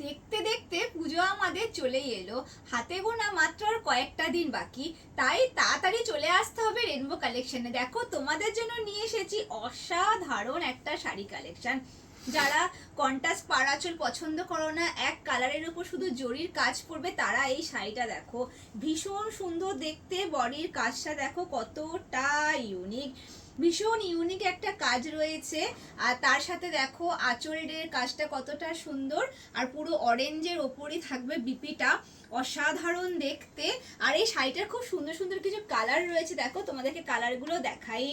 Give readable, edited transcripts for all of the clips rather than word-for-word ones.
দেখতে দেখতে পুজো আমাদের চলেই এলো, হাতে গোনা মাত্র আর কয়েকটা দিন বাকি। তাই তাড়াতাড়ি চলে আসতে হবে রেনবো কালেকশনে। দেখো তোমাদের জন্য নিয়ে এসেছি অসাধারণ একটা শাড়ি কালেকশন। যারা কন্ট্রাস্ট পাড়াচল পছন্দ করো না, এক কালারের উপর শুধু জরির কাজ পড়বে, তারা এই শাড়িটা দেখো। ভীষণ সুন্দর দেখতে, বডির কাজটা দেখো কতটা ইউনিক, ভীষণ ইউনিক একটা কাজ রয়েছে। আর তার সাথে দেখো আঁচলের কাজটা কতটা সুন্দর, আর পুরো অরেঞ্জের ওপরই থাকবে বিপিটা, অসাধারণ দেখতে। আর এই শাড়িটার খুব সুন্দর সুন্দর কিছু কালার রয়েছে, দেখো তোমাদেরকে কালারগুলো দেখাই।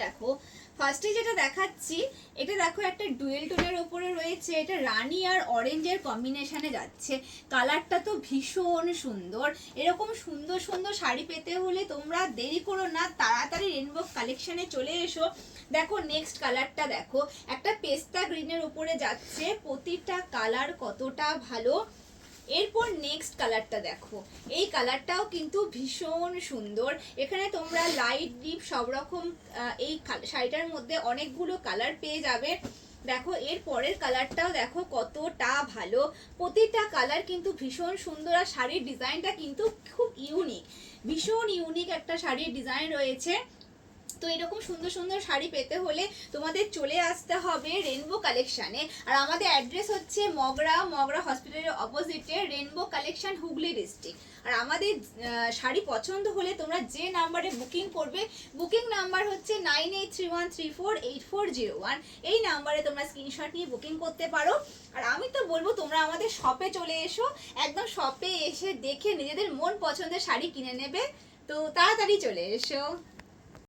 দেখো ফার্স্টে যেটা দেখাচ্ছি, এটা দেখো একটা ডুয়েল টোনের ওপরে রয়েছে, এটা রানী আর অরেঞ্জের কম্বিনেশনে যাচ্ছে। কালারটা তো ভীষণ সুন্দর। এরকম সুন্দর সুন্দর শাড়ি পেতে হলে তোমরা দেরি করো না, তাড়াতাড়ি রেনবো কালেকশনে চলে এসো। দেখো নেক্সট কালারটা দেখো, একটা পেস্তা গ্রিনের উপরে যাচ্ছে, প্রতিটা কালার কতটা ভালো। এরপর নেক্সট কালারটা দেখো, এই কালারটাও কিন্তু ভীষণ সুন্দর। এখানে তোমরা লাইট ডিপ সব রকম এই শাড়িটার মধ্যে অনেকগুলো কালার পেয়ে যাবে। দেখো এর পরের কালারটাও দেখো কতটা ভালো, প্রতিটা কালার কিন্তু ভীষণ সুন্দর। আর শাড়ির ডিজাইনটা কিন্তু খুব ইউনিক, ভীষণ ইউনিক একটা শাড়ির ডিজাইন রয়েছে। তো এরকম সুন্দর সুন্দর শাড়ি পেতে হলে তোমাদের চলে আসতে হবে রেনবো কালেকশানে। আর আমাদের অ্যাড্রেস হচ্ছে মগরা হসপিটালের অপোজিটে, রেনবো কালেকশন, হুগলি ডিস্ট্রিক্ট। আর আমাদের শাড়ি পছন্দ হলে তোমরা যে নাম্বারে বুকিং করবে, বুকিং নাম্বার হচ্ছে 9831348401। এই নাম্বারে তোমরা স্ক্রিনশট নিয়ে বুকিং করতে পারো। আর আমি তো বলবো তোমরা আমাদের শপে চলে এসো, একদম শপে এসে দেখে নিজেদের মন পছন্দের শাড়ি কিনে নেবে। তো তাড়াতাড়ি চলে এসো।